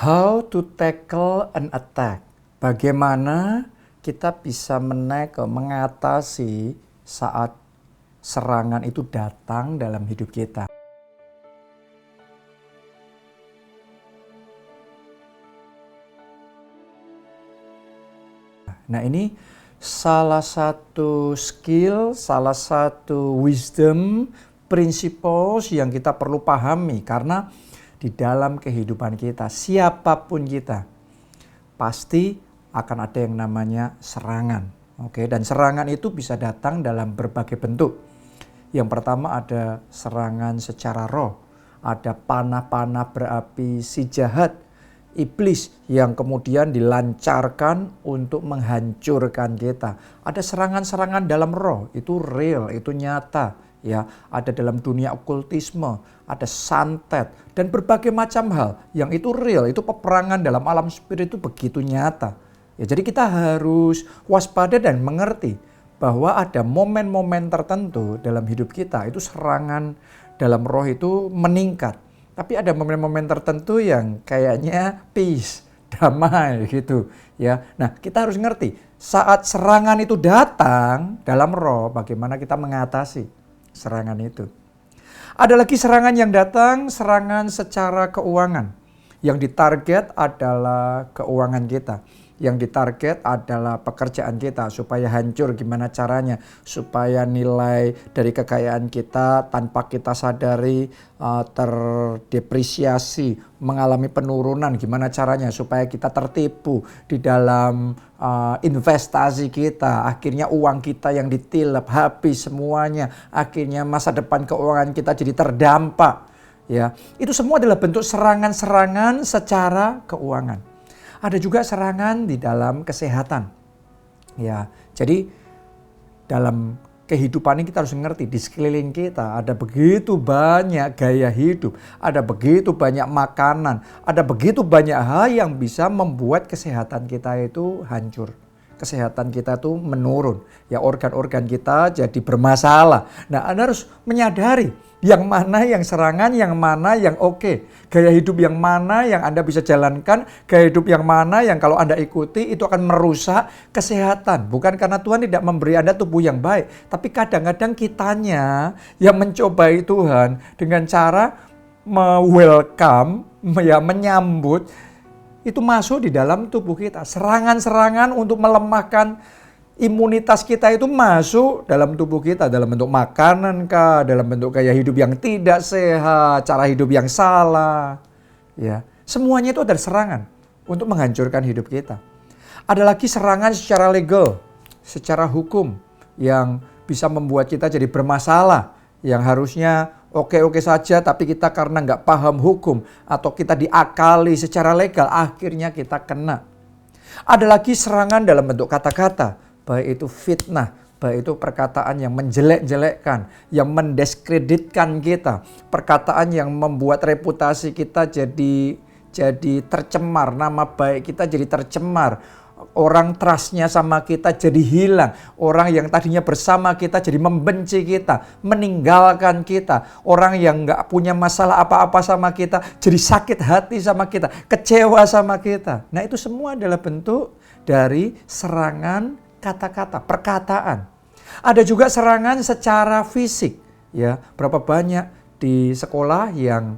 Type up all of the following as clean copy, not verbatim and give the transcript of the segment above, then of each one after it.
How to tackle an attack. Bagaimana kita bisa mengatasi saat serangan itu datang dalam hidup kita. Nah, ini salah satu skill, salah satu wisdom, principles yang kita perlu pahami. Karena di dalam kehidupan kita, siapapun kita, pasti akan ada yang namanya serangan. Oke, dan serangan itu bisa datang dalam berbagai bentuk. Yang pertama ada serangan secara roh. Ada panah-panah berapi si jahat, iblis yang kemudian dilancarkan untuk menghancurkan kita. Ada serangan-serangan dalam roh, itu real, itu nyata. Ya, ada dalam dunia okultisme, ada santet, dan berbagai macam hal yang itu real, itu peperangan dalam alam spirit itu begitu nyata. Ya, jadi kita harus waspada dan mengerti bahwa ada momen-momen tertentu dalam hidup kita, itu serangan dalam roh itu meningkat. Tapi ada momen-momen tertentu yang kayaknya peace, damai gitu ya. Nah, kita harus ngerti saat serangan itu datang dalam roh, bagaimana kita mengatasi serangan itu. Ada lagi serangan yang datang, serangan secara keuangan. Yang ditarget adalah keuangan kita. Yang ditarget adalah pekerjaan kita supaya hancur. Gimana caranya? Supaya nilai dari kekayaan kita tanpa kita sadari terdepresiasi, mengalami penurunan. Gimana caranya? Supaya kita tertipu di dalam investasi kita. Akhirnya uang kita yang ditilep habis semuanya. Akhirnya masa depan keuangan kita jadi terdampak. Ya, itu semua adalah bentuk serangan-serangan secara keuangan. Ada juga serangan di dalam kesehatan. Ya, jadi dalam kehidupan ini kita harus mengerti di sekeliling kita ada begitu banyak gaya hidup, ada begitu banyak makanan, ada begitu banyak hal yang bisa membuat kesehatan kita itu hancur. Kesehatan kita tuh menurun. Ya, organ-organ kita jadi bermasalah. Nah, Anda harus menyadari yang mana yang serangan, yang mana yang oke. Gaya hidup yang mana yang Anda bisa jalankan, gaya hidup yang mana yang kalau Anda ikuti itu akan merusak kesehatan. Bukan karena Tuhan tidak memberi Anda tubuh yang baik, tapi kadang-kadang kitanya yang mencobai Tuhan dengan cara welcome, ya menyambut, itu masuk di dalam tubuh kita. Serangan-serangan untuk melemahkan imunitas kita itu masuk dalam tubuh kita. Dalam bentuk makanan kah, dalam bentuk gaya hidup yang tidak sehat, cara hidup yang salah. Ya, semuanya itu ada serangan untuk menghancurkan hidup kita. Ada lagi serangan secara legal, secara hukum yang bisa membuat kita jadi bermasalah. Yang harusnya oke-oke saja, tapi kita karena nggak paham hukum atau kita diakali secara legal, akhirnya kita kena. Ada lagi serangan dalam bentuk kata-kata, baik itu fitnah, baik itu perkataan yang menjelek-jelekkan, yang mendiskreditkan kita, perkataan yang membuat reputasi kita jadi tercemar, nama baik kita jadi tercemar. Orang trustnya sama kita jadi hilang. Orang yang tadinya bersama kita jadi membenci kita, meninggalkan kita. Orang yang gak punya masalah apa-apa sama kita jadi sakit hati sama kita, kecewa sama kita. Nah, itu semua adalah bentuk dari serangan kata-kata, perkataan. Ada juga serangan secara fisik. Ya, berapa banyak di sekolah yang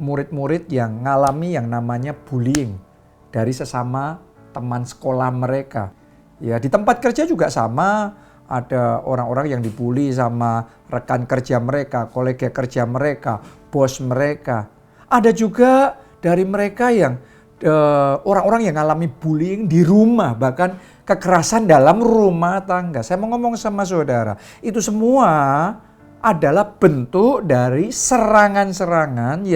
murid-murid yang ngalami yang namanya bullying dari sesama teman sekolah mereka. Ya, di tempat kerja juga sama, ada orang-orang yang dibully sama rekan kerja mereka, kolega kerja mereka, bos mereka. Ada juga dari mereka yang orang-orang yang mengalami bullying di rumah, bahkan kekerasan dalam rumah tangga. Saya mau ngomong sama saudara, itu semua adalah bentuk dari serangan-serangan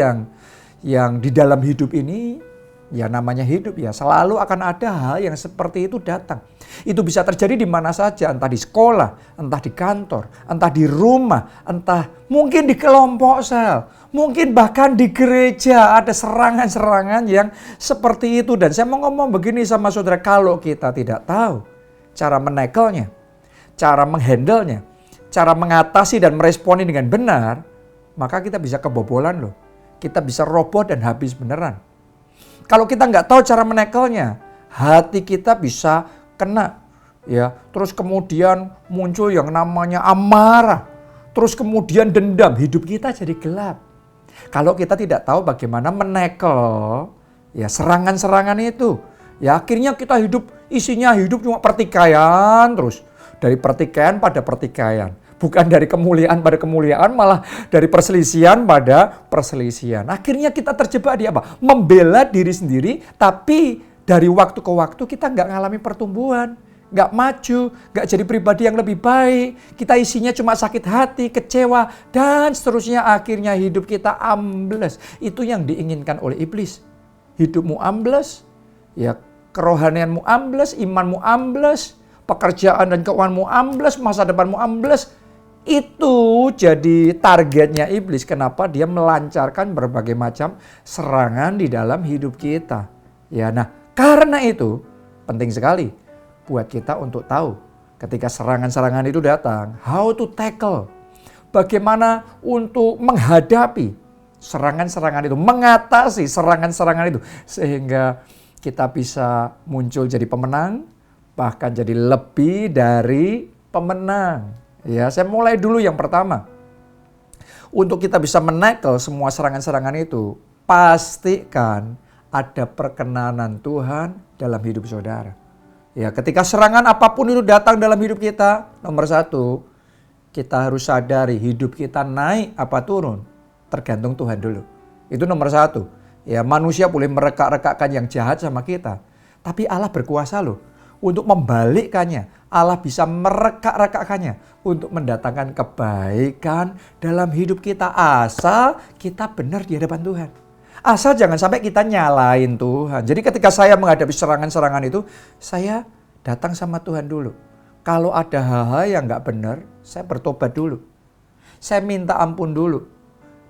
yang di dalam hidup ini, ya namanya hidup ya, selalu akan ada hal yang seperti itu datang. Itu bisa terjadi di mana saja, entah di sekolah, entah di kantor, entah di rumah, entah mungkin di kelompok sel, mungkin bahkan di gereja ada serangan-serangan yang seperti itu. Dan saya mau ngomong begini sama saudara, kalau kita tidak tahu cara menekelnya, cara menghandlenya, cara mengatasi dan meresponi dengan benar, maka kita bisa kebobolan loh. Kita bisa roboh dan habis beneran. Kalau kita nggak tahu cara menekelnya, hati kita bisa kena. Ya, terus kemudian muncul yang namanya amarah. Terus kemudian dendam, hidup kita jadi gelap. Kalau kita tidak tahu bagaimana menekel ya serangan-serangan itu, ya akhirnya kita hidup cuma pertikaian terus. Dari pertikaian pada pertikaian. Bukan dari kemuliaan pada kemuliaan, malah dari perselisihan pada perselisihan. Akhirnya kita terjebak di apa? Membela diri sendiri, tapi dari waktu ke waktu kita nggak ngalami pertumbuhan. Nggak maju, nggak jadi pribadi yang lebih baik. Kita isinya cuma sakit hati, kecewa, dan seterusnya. Akhirnya hidup kita ambles. Itu yang diinginkan oleh iblis. Hidupmu ambles, ya kerohanianmu ambles, imanmu ambles, pekerjaan dan keuanganmu ambles, masa depanmu ambles. Itu jadi targetnya iblis. Kenapa dia melancarkan berbagai macam serangan di dalam hidup kita. Ya, nah karena itu penting sekali buat kita untuk tahu ketika serangan-serangan itu datang, how to tackle. Bagaimana untuk menghadapi serangan-serangan itu, mengatasi serangan-serangan itu. Sehingga kita bisa muncul jadi pemenang, bahkan jadi lebih dari pemenang. Ya, saya mulai dulu yang pertama. Untuk kita bisa menekel semua serangan-serangan itu, pastikan ada perkenanan Tuhan dalam hidup saudara. Ya, ketika serangan apapun itu datang dalam hidup kita, nomor satu, kita harus sadari hidup kita naik apa turun, tergantung Tuhan dulu. Itu nomor satu. Ya, manusia boleh merekak-rekakkan yang jahat sama kita, tapi Allah berkuasa loh untuk membalikkannya. Allah bisa merekak-rekakkannya untuk mendatangkan kebaikan dalam hidup kita, asal kita benar di hadapan Tuhan. Asal jangan sampai kita nyalain Tuhan. Jadi ketika saya menghadapi serangan-serangan itu, saya datang sama Tuhan dulu. Kalau ada hal-hal yang nggak benar, saya bertobat dulu. Saya minta ampun dulu.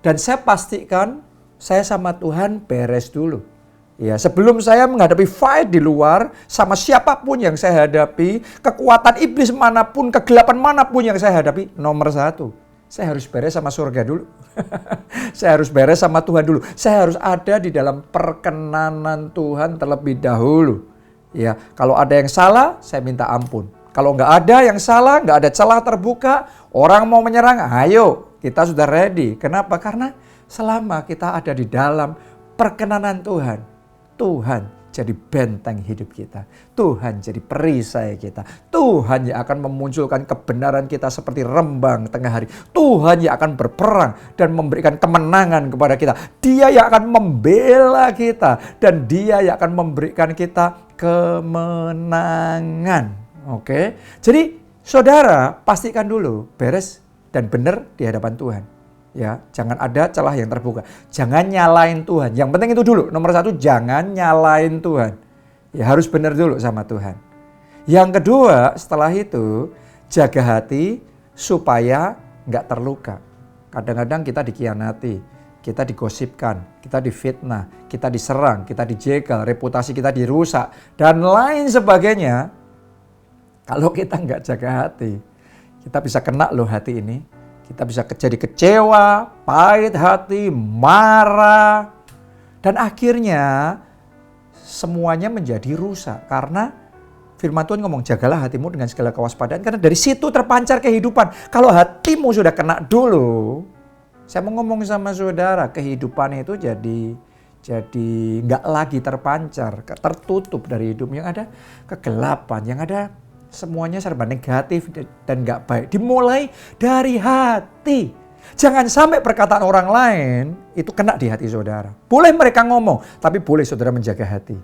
Dan saya pastikan saya sama Tuhan beres dulu. Ya, sebelum saya menghadapi fight di luar, sama siapapun yang saya hadapi, kekuatan iblis manapun, kegelapan manapun yang saya hadapi, nomor satu, saya harus beres sama surga dulu. Saya harus beres sama Tuhan dulu. Saya harus ada di dalam perkenanan Tuhan terlebih dahulu. Ya, kalau ada yang salah, saya minta ampun. Kalau nggak ada yang salah, nggak ada celah terbuka, orang mau menyerang, ayo, kita sudah ready. Kenapa? Karena selama kita ada di dalam perkenanan Tuhan, Tuhan jadi benteng hidup kita. Tuhan jadi perisai kita. Tuhan yang akan memunculkan kebenaran kita seperti rembang tengah hari. Tuhan yang akan berperang dan memberikan kemenangan kepada kita. Dia yang akan membela kita. Dan dia yang akan memberikan kita kemenangan. Oke. Jadi saudara pastikan dulu beres dan benar di hadapan Tuhan. Ya, jangan ada celah yang terbuka. Jangan nyalain Tuhan. Yang penting itu dulu. Nomor satu, jangan nyalain Tuhan. Ya, harus benar dulu sama Tuhan. Yang kedua, setelah itu, jaga hati supaya nggak terluka. Kadang-kadang kita dikhianati, kita digosipkan, kita difitnah, kita diserang, kita dijegal, reputasi kita dirusak, dan lain sebagainya. Kalau kita nggak jaga hati, kita bisa kena loh hati ini. Kita bisa jadi kecewa, pahit hati, marah. Dan akhirnya semuanya menjadi rusak. Karena firman Tuhan ngomong, jagalah hatimu dengan segala kewaspadaan. Karena dari situ terpancar kehidupan. Kalau hatimu sudah kena dulu, saya mau ngomong sama saudara, kehidupan itu jadi nggak lagi terpancar, tertutup dari hidup. Yang ada kegelapan, yang ada semuanya serba negatif dan gak baik. Dimulai dari hati. Jangan sampai perkataan orang lain itu kena di hati saudara. Boleh mereka ngomong, tapi boleh saudara menjaga hati.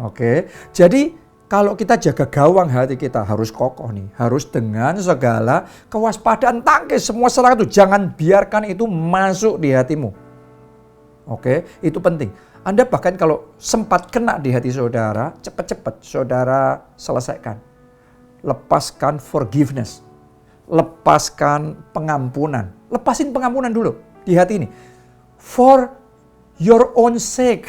Oke. Jadi kalau kita jaga gawang hati kita harus kokoh nih. Harus dengan segala kewaspadaan, tangkis semua serangan itu. Jangan biarkan itu masuk di hatimu. Oke, itu penting. Anda bahkan kalau sempat kena di hati saudara, cepat-cepat saudara selesaikan. Lepaskan forgiveness, lepaskan pengampunan, lepasin pengampunan dulu di hati ini. For your own sake,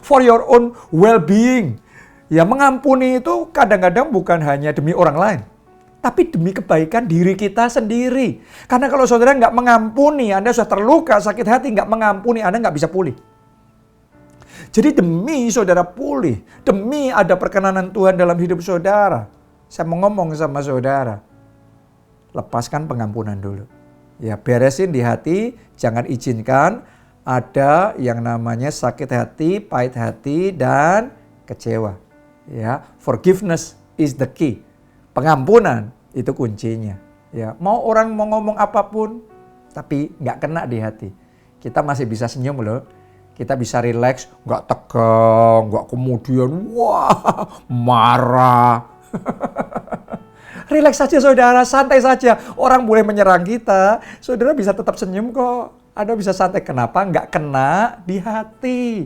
for your own well-being. Ya, mengampuni itu kadang-kadang bukan hanya demi orang lain, tapi demi kebaikan diri kita sendiri. Karena kalau saudara nggak mengampuni, Anda sudah terluka, sakit hati, nggak mengampuni, Anda nggak bisa pulih. Jadi demi saudara pulih, demi ada perkenanan Tuhan dalam hidup saudara, saya mau ngomong sama saudara, lepaskan pengampunan dulu. Ya, beresin di hati, jangan izinkan ada yang namanya sakit hati, pahit hati, dan kecewa. Ya, forgiveness is the key. Pengampunan itu kuncinya. Ya, mau orang mau ngomong apapun, tapi nggak kena di hati, kita masih bisa senyum loh. Kita bisa relax, nggak tegang, nggak kemudian wah marah. Relax saja saudara, santai saja. Orang boleh menyerang kita, saudara bisa tetap senyum kok. Anda bisa santai. Kenapa? Nggak kena di hati.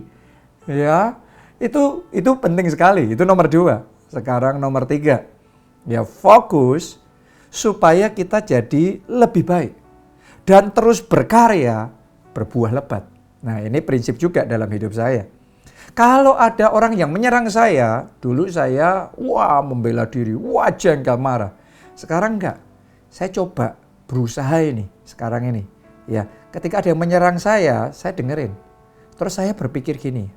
Ya, itu penting sekali. Itu nomor 2. Sekarang nomor 3. Ya, fokus supaya kita jadi lebih baik dan terus berkarya, berbuah lebat. Nah, ini prinsip juga dalam hidup saya. Kalau ada orang yang menyerang saya, dulu saya membela diri, jengkel marah. Sekarang enggak. Saya coba berusaha ini sekarang ini. Ya, ketika ada yang menyerang saya dengerin. Terus saya berpikir gini,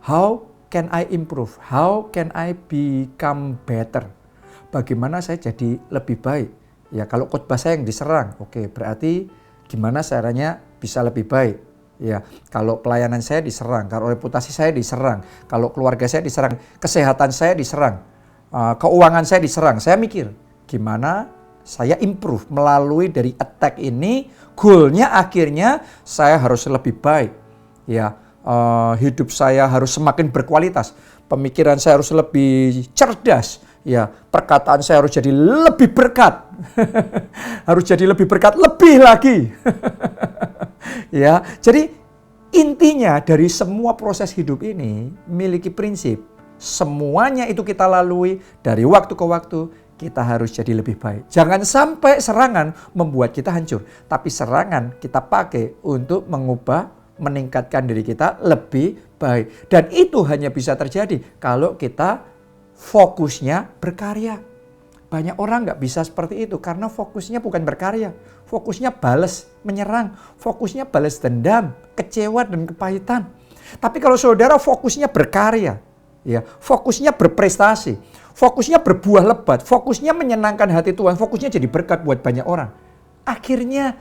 how can I improve? How can I become better? Bagaimana saya jadi lebih baik? Ya, kalau khotbah saya yang diserang, oke, berarti gimana caranya bisa lebih baik? Ya, kalau pelayanan saya diserang, kalau reputasi saya diserang, kalau keluarga saya diserang, kesehatan saya diserang, keuangan saya diserang. Saya mikir, gimana saya improve melalui dari attack ini, goalnya akhirnya saya harus lebih baik. Ya, hidup saya harus semakin berkualitas, pemikiran saya harus lebih cerdas. Ya, perkataan saya harus jadi lebih berkat. Harus jadi lebih berkat lebih lagi. Ya, jadi intinya dari semua proses hidup ini memiliki prinsip. Semuanya itu kita lalui dari waktu ke waktu, kita harus jadi lebih baik. Jangan sampai serangan membuat kita hancur, tapi serangan kita pakai untuk mengubah, meningkatkan diri kita lebih baik. Dan itu hanya bisa terjadi kalau kita fokusnya berkarya. Banyak orang nggak bisa seperti itu karena fokusnya bukan berkarya. Fokusnya balas, menyerang. Fokusnya balas dendam, kecewa dan kepahitan. Tapi kalau saudara fokusnya berkarya, ya, fokusnya berprestasi, fokusnya berbuah lebat, fokusnya menyenangkan hati Tuhan, fokusnya jadi berkat buat banyak orang. Akhirnya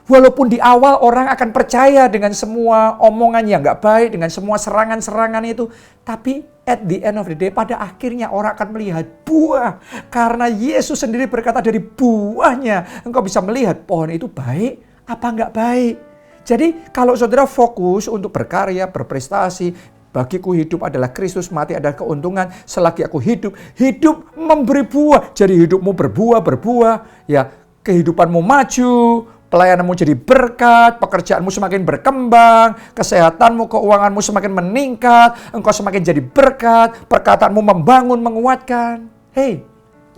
walaupun di awal orang akan percaya dengan semua omongan yang nggak baik, dengan semua serangan-serangan itu, tapi at the end of the day, pada akhirnya orang akan melihat buah. Karena Yesus sendiri berkata dari buahnya engkau bisa melihat pohon itu baik apa nggak baik. Jadi kalau saudara fokus untuk berkarya, berprestasi, bagiku hidup adalah Kristus, mati adalah keuntungan. Selagi aku hidup, hidup memberi buah. Jadi hidupmu berbuah, ya, kehidupanmu maju, pelayananmu jadi berkat, pekerjaanmu semakin berkembang, kesehatanmu, keuanganmu semakin meningkat, engkau semakin jadi berkat, perkataanmu membangun, menguatkan. Hei,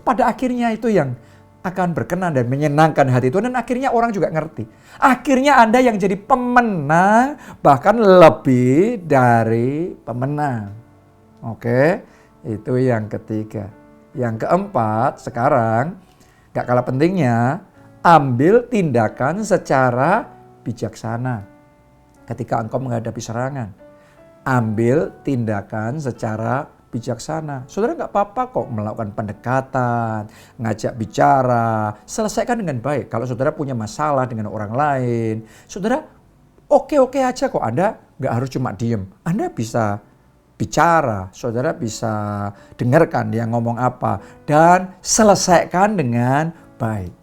pada akhirnya itu yang akan berkenan dan menyenangkan hati Tuhan, dan akhirnya orang juga ngerti. Akhirnya Anda yang jadi pemenang, bahkan lebih dari pemenang. Oke, itu yang ketiga. Yang keempat, sekarang gak kalah pentingnya, ambil tindakan secara bijaksana ketika engkau menghadapi serangan. Ambil tindakan secara bijaksana. Saudara nggak apa-apa kok melakukan pendekatan, ngajak bicara, selesaikan dengan baik. Kalau saudara punya masalah dengan orang lain, saudara oke-oke aja kok. Anda nggak harus cuma diem. Anda bisa bicara, saudara bisa dengarkan dia ngomong apa, dan selesaikan dengan baik.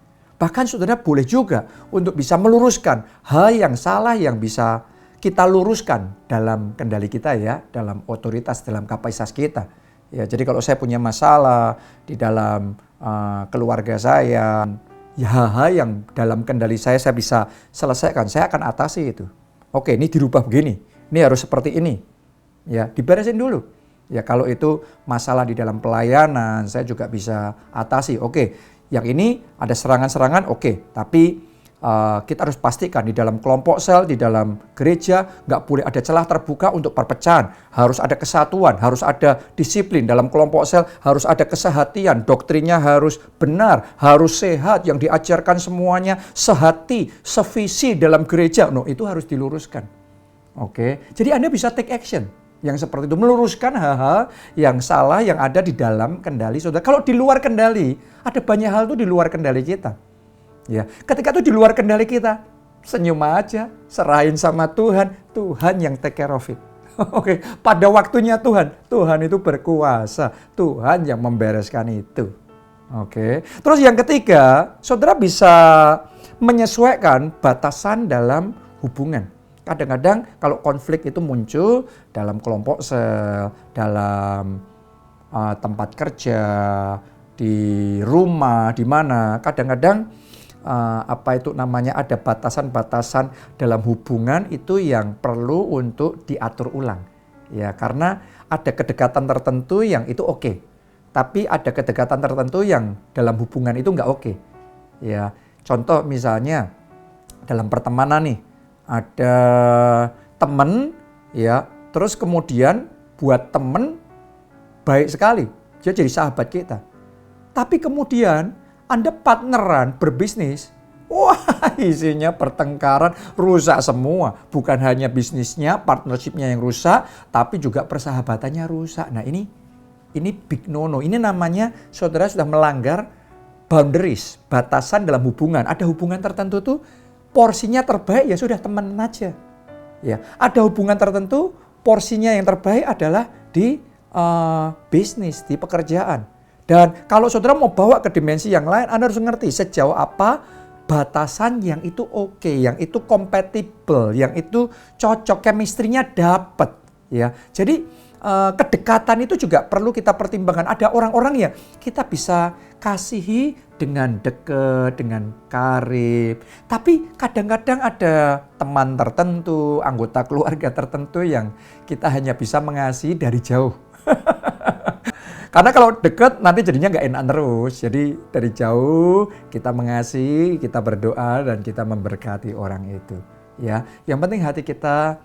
Bahkan saudara boleh juga untuk bisa meluruskan hal yang salah yang bisa kita luruskan dalam kendali kita, ya, dalam otoritas, dalam kapasitas kita. Ya, jadi kalau saya punya masalah di dalam keluarga saya, ya hal-hal yang dalam kendali saya bisa selesaikan, saya akan atasi itu. Oke, ini dirubah begini, ini harus seperti ini. Ya, diberesin dulu. Ya, kalau itu masalah di dalam pelayanan, saya juga bisa atasi. Oke, yang ini ada serangan-serangan, oke, tapi kita harus pastikan di dalam kelompok sel, di dalam gereja, nggak boleh ada celah terbuka untuk perpecahan. Harus ada kesatuan, harus ada disiplin dalam kelompok sel, harus ada kesehatian, doktrinnya harus benar, harus sehat, yang diajarkan semuanya sehati, sevisi dalam gereja. No, itu harus diluruskan. Oke, jadi Anda bisa take action. Yang seperti itu meluruskan hal-hal yang salah yang ada di dalam kendali saudara. Kalau di luar kendali, ada banyak hal itu di luar kendali kita. Ya, ketika itu di luar kendali kita, senyum aja, serahin sama Tuhan, Tuhan yang take care of it. Oke, pada waktunya Tuhan, Tuhan itu berkuasa, Tuhan yang membereskan itu. Oke, terus yang ketiga, saudara bisa menyesuaikan batasan dalam hubungan. Kadang-kadang kalau konflik itu muncul dalam kelompok sel, dalam tempat kerja, di rumah, di mana kadang-kadang ada batasan-batasan dalam hubungan itu yang perlu untuk diatur ulang. Ya, karena ada kedekatan tertentu yang itu oke. Tapi ada kedekatan tertentu yang dalam hubungan itu nggak oke. Ya, contoh misalnya dalam pertemanan nih, ada temen ya, terus kemudian buat temen baik sekali, dia jadi sahabat kita. Tapi kemudian Anda partneran berbisnis, wah isinya pertengkaran, rusak semua. Bukan hanya bisnisnya, partnershipnya yang rusak, tapi juga persahabatannya rusak. Nah ini big no-no, ini namanya saudara sudah melanggar boundaries, batasan dalam hubungan. Ada hubungan tertentu tuh porsinya terbaik ya sudah teman aja. Ya, ada hubungan tertentu porsinya yang terbaik adalah di bisnis, di pekerjaan. Dan kalau saudara mau bawa ke dimensi yang lain, Anda harus mengerti sejauh apa batasan yang itu oke, yang itu compatible, yang itu cocok, chemistry-nya dapat. Ya, jadi kedekatan itu juga perlu kita pertimbangkan. Ada orang-orang ya kita bisa kasihi dengan dekat, dengan karib. Tapi kadang-kadang ada teman tertentu, anggota keluarga tertentu yang kita hanya bisa mengasihi dari jauh. Karena kalau dekat nanti jadinya nggak enak terus. Jadi dari jauh kita mengasihi, kita berdoa dan kita memberkati orang itu. Ya, yang penting hati kita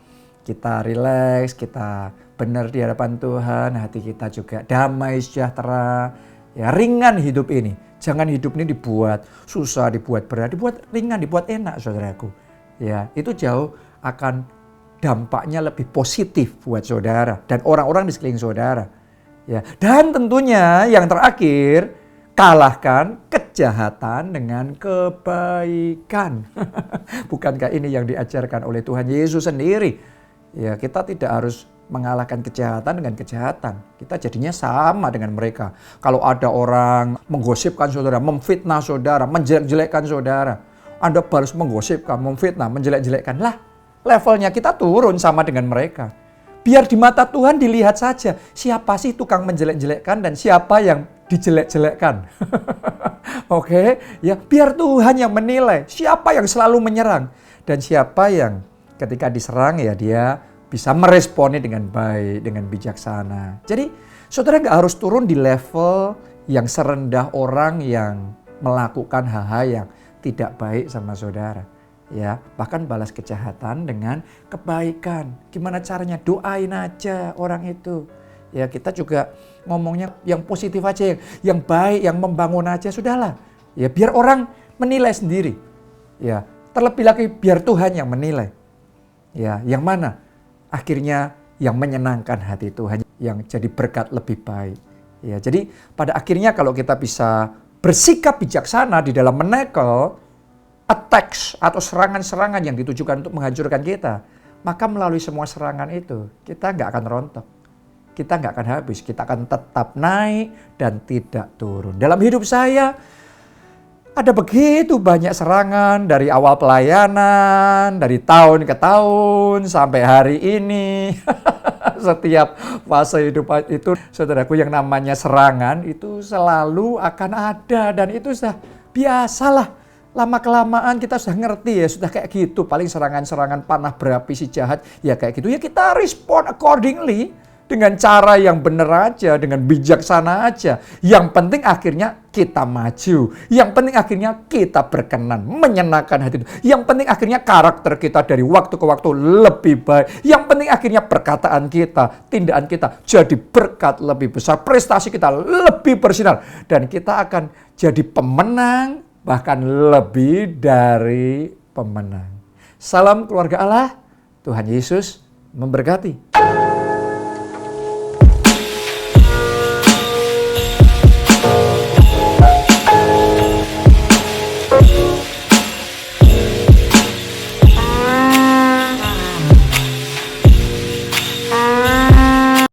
rileks, kita benar di hadapan Tuhan, hati kita juga damai, sejahtera, ya ringan hidup ini. Jangan hidup ini dibuat susah, dibuat berat, dibuat ringan, dibuat enak saudaraku. Ya, itu jauh akan dampaknya lebih positif buat saudara dan orang-orang di sekeliling saudara. Ya, dan tentunya yang terakhir, kalahkan kejahatan dengan kebaikan. Bukankah ini yang diajarkan oleh Tuhan Yesus sendiri? Ya, kita tidak harus mengalahkan kejahatan dengan kejahatan. Kita jadinya sama dengan mereka. Kalau ada orang menggosipkan saudara, memfitnah saudara, menjelek-jelekkan saudara, Anda harus menggosipkan, memfitnah, menjelek-jelekkan. Lah, levelnya kita turun sama dengan mereka. Biar di mata Tuhan dilihat saja, siapa sih tukang menjelek-jelekkan dan siapa yang dijelek-jelekkan. Oke, ya biar Tuhan yang menilai siapa yang selalu menyerang dan siapa yang ketika diserang ya dia bisa meresponi dengan baik, dengan bijaksana. Jadi saudara nggak harus turun di level yang serendah orang yang melakukan hal-hal yang tidak baik sama saudara. Ya, bahkan balas kejahatan dengan kebaikan. Gimana caranya? Doain aja orang itu. Ya, kita juga ngomongnya yang positif aja, yang baik, yang membangun aja, sudahlah. Ya, biar orang menilai sendiri. Ya, terlebih lagi biar Tuhan yang menilai. Ya, yang mana? Akhirnya yang menyenangkan hati Tuhan, yang jadi berkat lebih baik. Ya, jadi pada akhirnya kalau kita bisa bersikap bijaksana di dalam menekel attacks atau serangan-serangan yang ditujukan untuk menghancurkan kita, maka melalui semua serangan itu kita nggak akan rontok, kita nggak akan habis, kita akan tetap naik dan tidak turun. Dalam hidup saya ada begitu banyak serangan dari awal pelayanan, dari tahun ke tahun sampai hari ini. Setiap fase hidup itu, saudaraku, yang namanya serangan itu selalu akan ada dan itu sudah biasalah. Lama-kelamaan kita sudah ngerti ya, sudah kayak gitu. Paling serangan-serangan panah berapi si jahat ya kayak gitu. Ya kita respond accordingly dengan cara yang benar aja, dengan bijaksana aja. Yang penting akhirnya kita maju. Yang penting akhirnya kita berkenan, menyenangkan hati. Yang penting akhirnya karakter kita dari waktu ke waktu lebih baik. Yang penting akhirnya perkataan kita, tindakan kita jadi berkat lebih besar. Prestasi kita lebih bersinar. Dan kita akan jadi pemenang, bahkan lebih dari pemenang. Salam keluarga Allah, Tuhan Yesus memberkati.